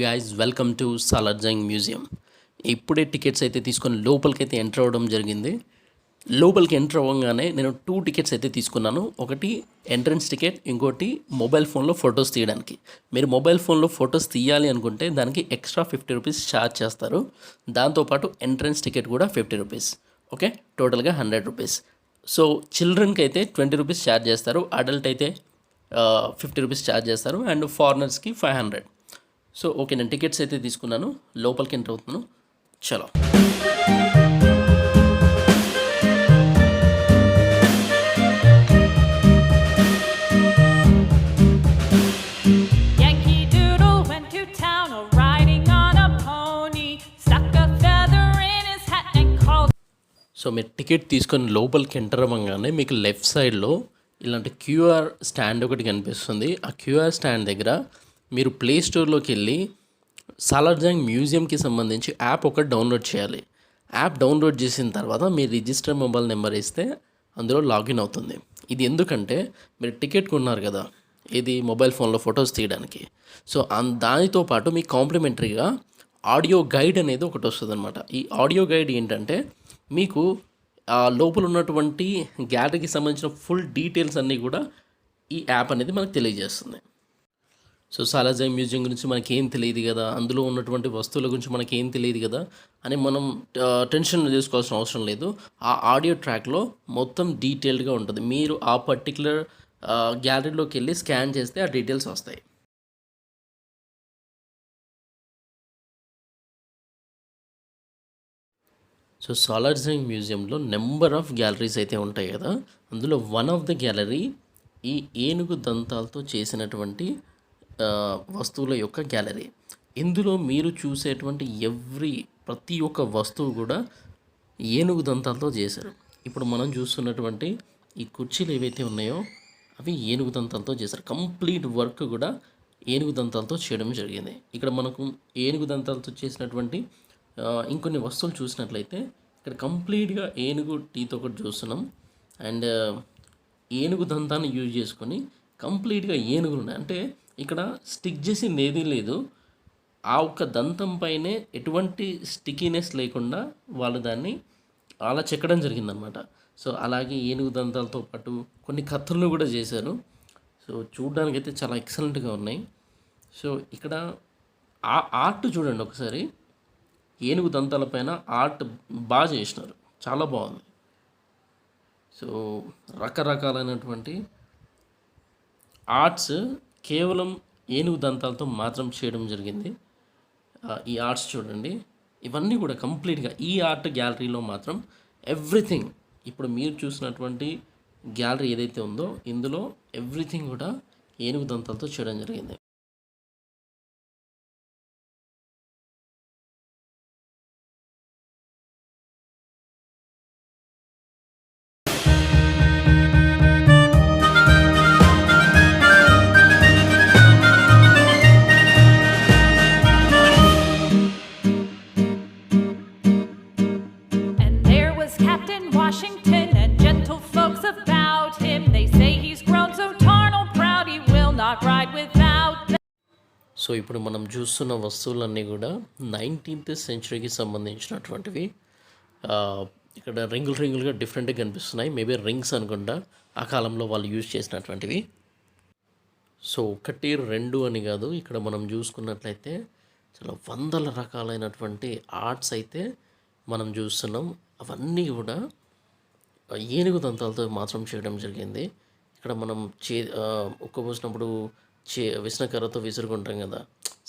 Guys, welcome to Salar Jung museum. ఇప్పుడే tickets అయితే తీసుకొని లోపలికైతే ఎంటర్ అవ్వడం జరిగింది. లోపలికి ఎంటర్ అవ్వగానే నేను 2 టికెట్స్ అయితే తీసుకున్నాను. ఒకటి ఎంట్రన్స్ టికెట్, ఇంకోటి మొబైల్ ఫోన్లో ఫొటోస్ తీయడానికి. మీరు మొబైల్ ఫోన్లో ఫొటోస్ తీయాలి అనుకుంటే దానికి ఎక్స్ట్రా 50 రూపీస్ ఛార్జ్ చేస్తారు. దాంతోపాటు ఎంట్రన్స్ టికెట్ కూడా 50 రూపీస్. ఓకే, టోటల్గా 100 రూపీస్. సో చిల్డ్రన్కి అయితే 20 రూపీస్ ఛార్జ్ చేస్తారు, అడల్ట్ అయితే 50 రూపీస్ ఛార్జ్ చేస్తారు, అండ్ ఫారినర్స్కి 500. సో ఓకే, నేను టికెట్స్ అయితే తీసుకున్నాను, లోపలికి ఎంటర్ అవుతున్నాను. చలో. Yankee Doodle went to town riding on a pony, stuck a feather in his hat and called. So మీరు టికెట్ తీసుకొని లోపలికి ఎంటర్ అవ్వగానే మీకు లెఫ్ట్ సైడ్లో ఇలాంటి క్యూఆర్ స్టాండ్ ఒకటి కనిపిస్తుంది. ఆ క్యూఆర్ స్టాండ్ దగ్గర మీరు ప్లే స్టోర్లోకి వెళ్ళి సాలార్జంగ్ మ్యూజియంకి సంబంధించి యాప్ ఒకటి డౌన్లోడ్ చేయాలి. యాప్ డౌన్లోడ్ చేసిన తర్వాత మీ రిజిస్టర్ మొబైల్ నెంబర్ ఇస్తే అందులో లాగిన్ అవుతుంది. ఇది ఎందుకంటే మీరు టికెట్ కొన్నారు కదా, ఇది మొబైల్ ఫోన్లో ఫొటోస్ తీయడానికి. సో దానితో పాటు మీకు కాంప్లిమెంటరీగా ఆడియో గైడ్ అనేది ఒకటి వస్తుంది అనమాట. ఈ ఆడియో గైడ్ ఏంటంటే మీకు లోపల ఉన్నటువంటి గ్యాలరీకి సంబంధించిన ఫుల్ డీటెయిల్స్ అన్నీ కూడా ఈ యాప్ అనేది మనకు తెలియజేస్తుంది. సో సాలార్జంగ్ మ్యూజియం గురించి మనకేం తెలియదు కదా, అందులో ఉన్నటువంటి వస్తువుల గురించి మనకేం తెలియదు కదా అని మనం టెన్షన్ చేసుకోవాల్సిన అవసరం లేదు. ఆ ఆడియో ట్రాక్లో మొత్తం డీటెయిల్డ్గా ఉంటుంది. మీరు ఆ పర్టికులర్ గ్యాలరీలోకి వెళ్ళి స్కాన్ చేస్తే ఆ డీటెయిల్స్ వస్తాయి. సో సాలార్జంగ్ మ్యూజియంలో నెంబర్ ఆఫ్ గ్యాలరీస్ అయితే ఉంటాయి కదా, అందులో వన్ ఆఫ్ ద గ్యాలరీ ఈ ఏనుగు దంతాలతో చేసినటువంటి వస్తువుల యొక్క గ్యాలరీ. ఇందులో మీరు చూసేటువంటి ప్రతి ఒక్క వస్తువు కూడా ఏనుగు దంతాలతో చేశారు. ఇప్పుడు మనం చూస్తున్నటువంటి ఈ కుర్చీలు ఏవైతే ఉన్నాయో అవి ఏనుగు దంతాలతో చేశారు. కంప్లీట్ వర్క్ కూడా ఏనుగు దంతాలతో చేయడం జరిగింది. ఇక్కడ మనకు ఏనుగు దంతాలతో చేసినటువంటి ఇంకొన్ని వస్తువులు చూసినట్లయితే ఇక్కడ కంప్లీట్గా ఏనుగు టీత్ ఒకటి చూస్తున్నాం, అండ్ ఏనుగు దంతాన్ని యూజ్ చేసుకొని కంప్లీట్గా ఏనుగులు ఉన్నాయి. అంటే ఇక్కడ స్టిక్ చేసింది ఏదీ లేదు, ఆ ఒక్క దంతం పైనే ఎటువంటి స్టికీనెస్ లేకుండా వాళ్ళు దాన్ని అలా చెక్కడం జరిగిందనమాట. సో అలాగే ఏనుగు దంతాలతో పాటు కొన్ని కత్తులను కూడా చేశారు. సో చూడడానికి అయితే చాలా ఎక్సలెంట్గా ఉన్నాయి. సో ఇక్కడ ఆ ఆర్ట్ చూడండి ఒకసారి, ఏనుగు దంతాల పైన ఆర్ట్ బాగా చేసినారు, చాలా బాగుంది. సో రకరకాలైనటువంటి ఆర్ట్స్ కేవలం ఏనుగు దంతాలతో మాత్రం చేయడం జరిగింది. ఈ ఆర్ట్స్ చూడండి, ఇవన్నీ కూడా కంప్లీట్గా ఈ ఆర్ట్ గ్యాలరీలో మాత్రం ఎవ్రీథింగ్, ఇప్పుడు మీరు చూసినటువంటి గ్యాలరీ ఏదైతే ఉందో ఇందులో ఎవ్రీథింగ్ కూడా ఏనుగు దంతాలతో చేయడం జరిగింది. And there was Captain Washington and gentle folks about him. They say he's grown so tarnal proud he will not ride without them. So ఇప్పుడు మనం చూస్తున్న వస్తువులన్నీ కూడా 19th సెంచరీకి సంబంధించినటువంటివి. ఇక్కడ రింగులుగా డిఫరెంట్గా కనిపిస్తున్నాయి, మేబీ రింగ్స్ అనుకుంటా, ఆ కాలంలో వాళ్ళు యూజ్ చేసినటువంటివి. సో 1, 2 అని కాదు, ఇక్కడ మనం చూసుకున్నట్లయితే చాలా వందల రకాలైనటువంటి ఆర్ట్స్ అయితే మనం చూస్తున్నాం. అవన్నీ కూడా ఏనుగు దంతాలతో మాత్రం చేయడం జరిగింది. ఇక్కడ మనం ఉక్కబోసినప్పుడు విసనకర్రతో విసురుకుంటాం కదా,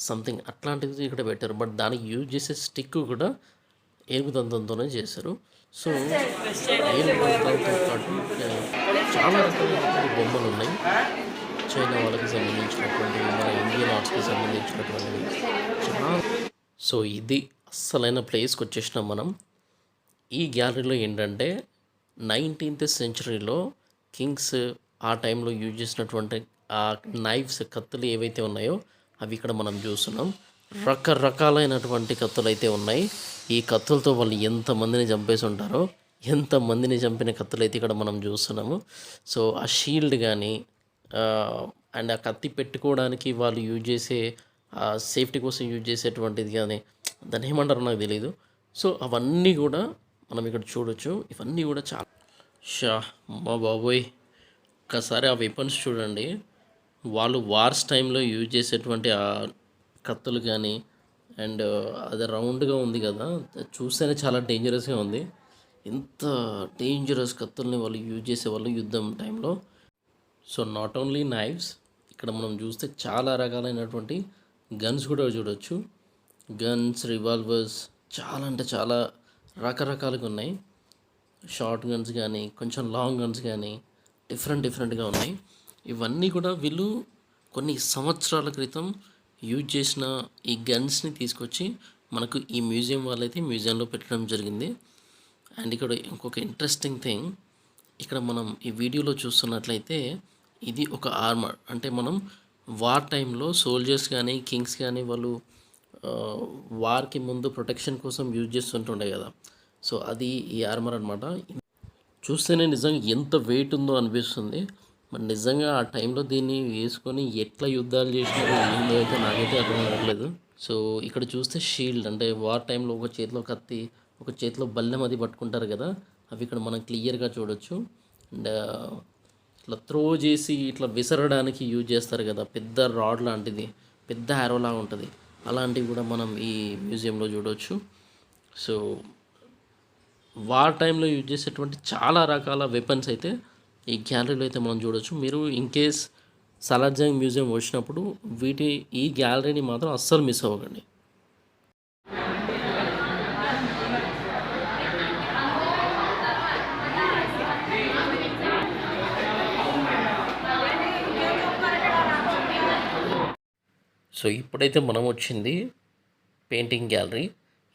సంథింగ్ అట్లాంటిది ఇక్కడ పెట్టారు. బట్ దానికి యూజ్ చేసే స్టిక్ కూడా ఏనుగు దంతంతోనే చేశారు. సో ఏనుగు దంతాలతో పాటు చాలా రకాలైనటువంటి బొమ్మలు ఉన్నాయి. చైనా వాళ్ళకి సంబంధించినటువంటి, మన ఇండియన్ ఆర్ట్స్కి సంబంధించినటువంటివి చాలా. సో ఇది అస్సలైన ప్లేస్కి వచ్చేసినాం మనం. ఈ గ్యాలరీలో ఏంటంటే 19th సెంచరీలో కింగ్స్ ఆ టైంలో యూజ్ చేసినటువంటి ఆ నైఫ్స్, కత్తులు ఏవైతే ఉన్నాయో అవి ఇక్కడ మనం చూస్తున్నాం. రకరకాలైనటువంటి కత్తులు అయితే ఉన్నాయి. ఈ కత్తులతో వాళ్ళు ఎంతమందిని చంపేసి ఉంటారో, ఎంతమందిని చంపిన కత్తులు అయితే ఇక్కడ మనం చూస్తున్నాము. సో ఆ షీల్డ్ కానీ అండ్ ఆ కత్తి పెట్టుకోవడానికి వాళ్ళు యూజ్ చేసే సేఫ్టీ కోసం యూజ్ చేసేటువంటిది కానీ దాన్ని ఏమంటారో నాకు తెలియదు. సో అవన్నీ కూడా మనం ఇక్కడ చూడొచ్చు. ఇవన్నీ కూడా చాలా మా బాబోయ్, ఒక్కసారి ఆ వెపన్స్ చూడండి. వాళ్ళు వార్స్ టైంలో యూజ్ చేసేటువంటి ఆ కత్తులు కానీ అండ్ అది రౌండ్గా ఉంది కదా, చూస్తేనే చాలా డేంజరస్గా ఉంది. ఇంత డేంజరస్ కత్తుల్ని వాళ్ళు యూజ్ చేసేవాళ్ళు యుద్ధం టైంలో. సో నాట్ ఓన్లీ నైఫ్స్, ఇక్కడ మనం చూస్తే చాలా రకాలైనటువంటి గన్స్ కూడా చూడొచ్చు. గన్స్, రివాల్వర్స్ చాలా అంటే చాలా రకరకాలుగా ఉన్నాయి. షార్ట్ గన్స్ కానీ కొంచెం లాంగ్ గన్స్ కానీ డిఫరెంట్గా ఉన్నాయి. ఇవన్నీ కూడా వీళ్ళు కొన్ని సంవత్సరాల క్రితం యూజ్ చేసిన ఈ గన్స్ని తీసుకొచ్చి మనకు ఈ మ్యూజియం వాళ్ళైతే మ్యూజియంలో పెట్టడం జరిగింది. అండ్ ఇక్కడ ఇంకొక ఇంట్రెస్టింగ్ థింగ్, ఇక్కడ మనం ఈ వీడియోలో చూస్తున్నట్లయితే ఇది ఒక ఆర్మర్. అంటే మనం వార్ టైంలో సోల్జర్స్ కానీ కింగ్స్ కానీ వాళ్ళు వార్కి ముందు ప్రొటెక్షన్ కోసం యూజ్ చేస్తుంటుండే కదా, సో అది ఈ ఆర్మర్ అనమాట. చూస్తేనే నిజంగా ఎంత వెయిట్ ఉందో అనిపిస్తుంది. మరి నిజంగా ఆ టైంలో దీన్ని వేసుకొని ఎట్లా యుద్ధాలు చేసినారో ఏందో అయితే నాకైతే అర్థం అవ్వట్లేదు. సో ఇక్కడ చూస్తే షీల్డ్, అంటే వార్ టైంలో ఒక చేతిలో కత్తి ఒక చేతిలో బల్లెం అది పట్టుకుంటారు కదా, అవి ఇక్కడ మనం క్లియర్గా చూడొచ్చు. అండ్ ఇట్లా త్రో చేసి ఇట్లా విసరడానికి యూజ్ చేస్తారు కదా, పెద్ద రాడ్ లాంటిది, పెద్ద యారోలా ఉంటుంది, అలాంటివి కూడా మనం ఈ మ్యూజియంలో చూడవచ్చు. సో వార్ టైంలో యూజ్ చేసేటువంటి చాలా రకాల వెపన్స్ అయితే ఈ గ్యాలరీలో అయితే మనం చూడవచ్చు. మీరు ఇన్ కేస్ సలార్జంగ్ మ్యూజియం వచ్చినప్పుడు ఈ గ్యాలరీని మాత్రం అస్సలు మిస్ అవ్వకండి. సో ఇప్పుడైతే మనం వచ్చింది పెయింటింగ్ గ్యాలరీ.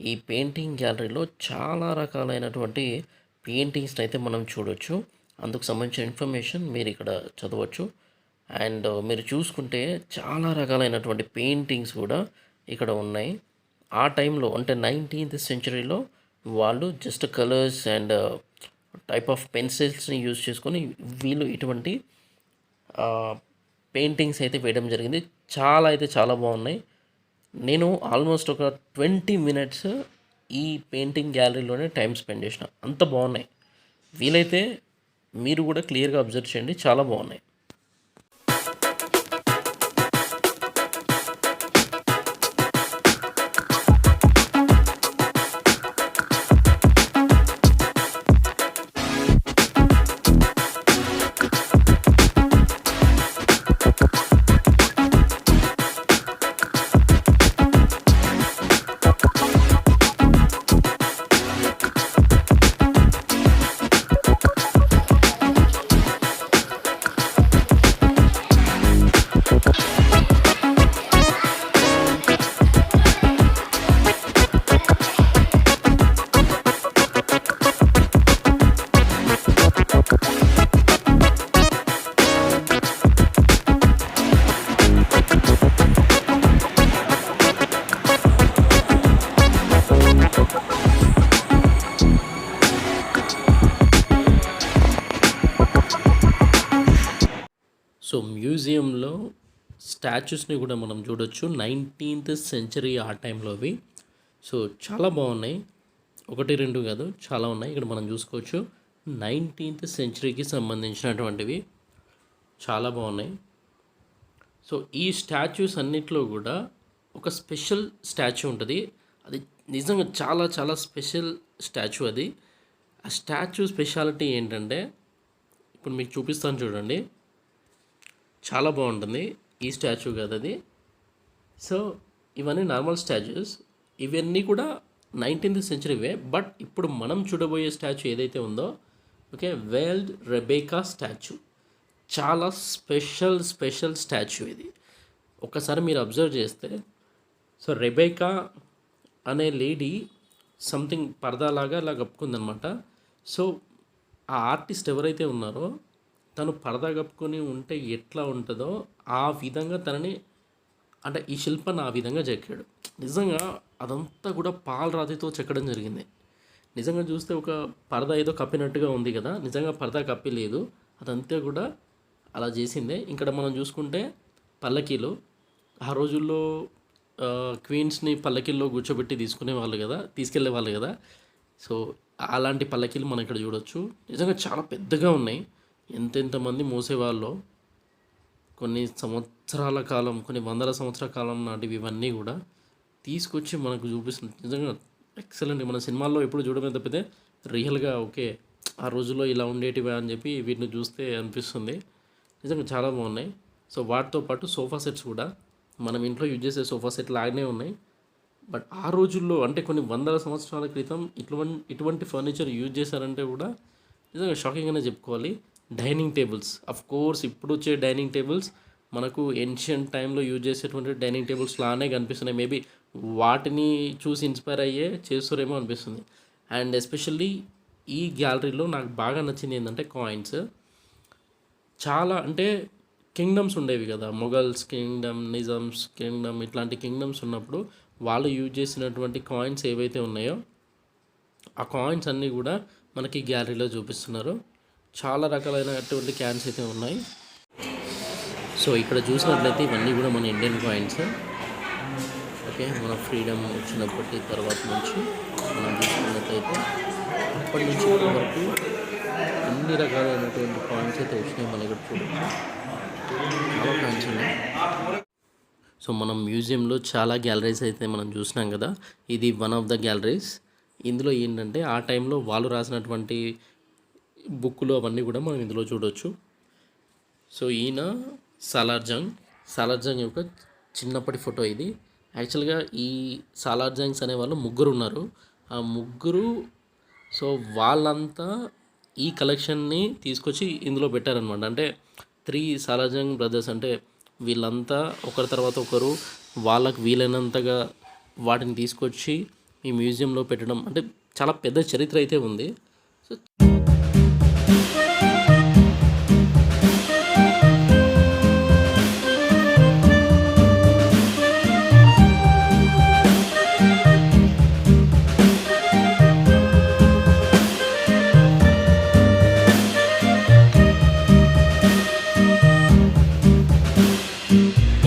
ఈ పెయింటింగ్ గ్యాలరీలో చాలా రకాలైనటువంటి పెయింటింగ్స్ని అయితే మనం చూడవచ్చు. అందుకు సంబంధించిన ఇన్ఫర్మేషన్ మీరు ఇక్కడ చదవచ్చు. అండ్ మీరు చూసుకుంటే చాలా రకాలైనటువంటి పెయింటింగ్స్ కూడా ఇక్కడ ఉన్నాయి. ఆ టైంలో అంటే 19th సెంచరీలో వాళ్ళు just colours and type of పెన్సిల్స్ని యూజ్ చేసుకొని వీళ్ళు ఇటువంటి పెయింటింగ్స్ అయితే వేయడం జరిగింది. చాలా బాగున్నాయి. నేను ఆల్మోస్ట్ ఒక 20 minutes ఈ పెయింటింగ్ గ్యాలరీలోనే టైం స్పెండ్ చేసిన, అంత బాగున్నాయి. వీలైతే మీరు కూడా క్లియర్గా అబ్జర్వ్ చేయండి, చాలా బాగున్నాయి. సో మ్యూజియంలో స్టాచ్యూస్ని కూడా మనం చూడొచ్చు, 19th సెంచరీ ఆ టైంలోవి. సో చాలా బాగున్నాయి, 1-2 కాదు, చాలా ఉన్నాయి. ఇక్కడ మనం చూసుకోవచ్చు 19th సెంచరీకి సంబంధించినటువంటివి చాలా బాగున్నాయి. సో ఈ స్టాచ్యూస్ అన్నిట్లో కూడా ఒక స్పెషల్ స్టాచ్యూ ఉంటుంది. అది నిజంగా చాలా స్పెషల్ స్టాచ్యూ అది. ఆ స్టాచ్యూ స్పెషాలిటీ ఏంటంటే ఇప్పుడు మీకు చూపిస్తాను చూడండి, చాలా బాగుంటుంది. ఈ స్టాచ్యూ కదా అది. సో ఇవన్నీ నార్మల్ స్టాచ్యూస్, ఇవన్నీ కూడా 19th సెంచరీవే. బట్ ఇప్పుడు మనం చూడబోయే స్టాచ్యూ ఏదైతే ఉందో, ఓకే, వేల్డ్ రెబేకా స్టాచ్యూ, చాలా స్పెషల్ స్టాచ్యూ ఇది. ఒకసారి మీరు అబ్జర్వ్ చేస్తే, సో రెబేకా అనే లేడీ సంథింగ్ పరదాలాగా అలా కప్పుకుందనమాట. సో ఆ ఆర్టిస్ట్ ఎవరైతే ఉన్నారో తను పరదా కప్పుకొని ఉంటే ఎట్లా ఉంటుందో ఆ విధంగా తనని, అంటే ఈ శిల్పాన్ని ఆ విధంగా చెక్కాడు. నిజంగా అదంతా కూడా పాలరాతితో చెక్కడం జరిగింది. నిజంగా చూస్తే ఒక పరదా ఏదో కప్పినట్టుగా ఉంది కదా, నిజంగా పరదా కప్పి లేదు, అదంతా కూడా అలా చేసిందే. ఇక్కడ మనం చూసుకుంటే పల్లకీలు, ఆ రోజుల్లో క్వీన్స్ని పల్లకిల్లో కూర్చోబెట్టి తీసుకెళ్లే వాళ్ళు కదా. సో అలాంటి పల్లకీలు మనం ఇక్కడ చూడొచ్చు. నిజంగా చాలా పెద్దగా ఉన్నాయి. ఎంతెంతమంది మోసేవాళ్ళో. కొన్ని సంవత్సరాల కాలం, కొన్ని వందల సంవత్సరాల కాలం నాటివి ఇవన్నీ కూడా తీసుకొచ్చి మనకు చూపిస్తుంది. నిజంగా ఎక్సలెంట్. మన సినిమాల్లో ఎప్పుడు చూడమే తప్పితే రియల్గా ఓకే ఆ రోజుల్లో ఇలా ఉండేటివా అని చెప్పి వీటిని చూస్తే అనిపిస్తుంది. నిజంగా చాలా బాగున్నాయి. సో వాటితో పాటు సోఫా సెట్స్ కూడా మనం ఇంట్లో యూజ్ చేసే సోఫా సెట్ లాగానే ఉన్నాయి. బట్ ఆ రోజుల్లో అంటే కొన్ని వందల సంవత్సరాల క్రితం ఇటువంటి ఫర్నిచర్ యూజ్ చేశారంటే కూడా నిజంగా షాకింగ్ అనే చెప్పుకోవాలి. డైనింగ్ టేబుల్స్, అఫ్ కోర్స్ ఇప్పుడు వచ్చే డైనింగ్ టేబుల్స్ మనకు ఏన్షియంట్ టైంలో యూజ్ చేసేటువంటి డైనింగ్ టేబుల్స్ లానే కనిపిస్తున్నాయి. మేబీ వాటిని చూసి ఇన్స్పైర్ అయ్యే చేస్తారేమో అనిపిస్తుంది. అండ్ ఎస్పెషల్లీ ఈ గ్యాలరీలో నాకు బాగా నచ్చింది ఏంటంటే కాయిన్స్. చాలా అంటే కింగ్డమ్స్ ఉండేవి కదా, మొఘల్స్ కింగ్డమ్, నిజామ్స్ కింగ్డమ్, ఇట్లాంటి కింగ్డమ్స్ ఉన్నప్పుడు వాళ్ళు యూజ్ చేసినటువంటి కాయిన్స్ ఏవైతే ఉన్నాయో ఆ కాయిన్స్ అన్నీ కూడా మనకి గ్యాలరీలో చూపిస్తున్నారు. చాలా రకాలైనటువంటి క్యాన్స్ అయితే ఉన్నాయి. సో ఇక్కడ చూసినట్లయితే ఇవన్నీ కూడా మన ఇండియన్ కాయిన్స్. ఓకే, మన ఫ్రీడమ్ వచ్చినప్పటి తర్వాత నుంచి మనం చూసుకున్నట్లయితే అప్పటి నుంచి ఇప్పటి వరకు అన్ని రకాలైనటువంటి కాయిన్స్ అయితే వచ్చినాయి. మన ఇక్కడ చూడవచ్చు చాలా కాయిన్స్ ఉన్నాయి. సో మనం మ్యూజియంలో చాలా గ్యాలరీస్ అయితే మనం చూసినాం కదా, ఇది వన్ ఆఫ్ ద గ్యాలరీస్. ఇందులో ఏంటంటే ఆ టైంలో వాళ్ళు రాసినటువంటి బుక్కులు అవన్నీ కూడా మనం ఇందులో చూడవచ్చు. సో ఈయన సాలార్జంగ్ యొక్క చిన్నప్పటి ఫోటో ఇది. యాక్చువల్గా ఈ సాలార్జంగ్స్ అనేవాళ్ళు ముగ్గురు ఉన్నారు. ఆ ముగ్గురు సో వాళ్ళంతా ఈ కలెక్షన్ని తీసుకొచ్చి ఇందులో పెట్టారనమాట. అంటే 3 సాలార్జంగ్ బ్రదర్స్, అంటే వీళ్ళంతా ఒకరి తర్వాత ఒకరు వాళ్ళకు వీలైనంతగా వాటిని తీసుకొచ్చి ఈ మ్యూజియంలో పెట్టడం అంటే చాలా పెద్ద చరిత్ర అయితే ఉంది. So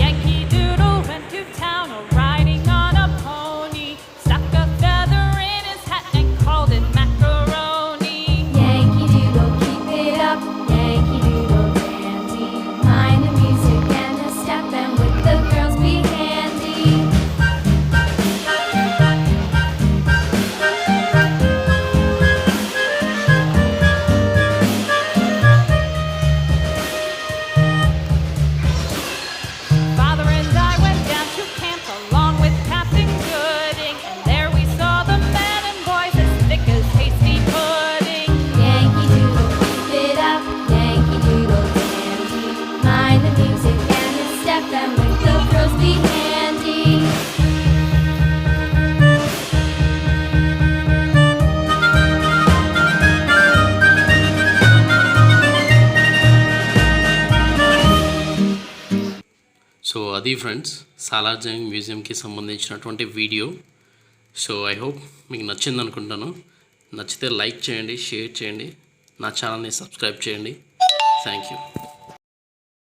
Yankee Doodle went to town riding on a pony, stuck a feather in his hat and called it macaroni. Yankee Doodle, keep it up, Yankee Doodle dandy. Mind the music and the step, and with the girls be handy. Father and I went down to camp along with Captain Gooding, and there we saw the men and boys as thick as hasty pudding. Yankee Doodle, keep it up, Yankee Doodle dandy. Mind the music and the step, and with the girls be handy. So అది friends Salar Jung మ్యూజియంకి సంబంధించినటువంటి video. So I hope మీకు నచ్చింది అనుకుంటాను. నచ్చితే like చేయండి, share చేయండి, నా ఛానల్ని సబ్స్క్రైబ్ చేయండి. Thank you.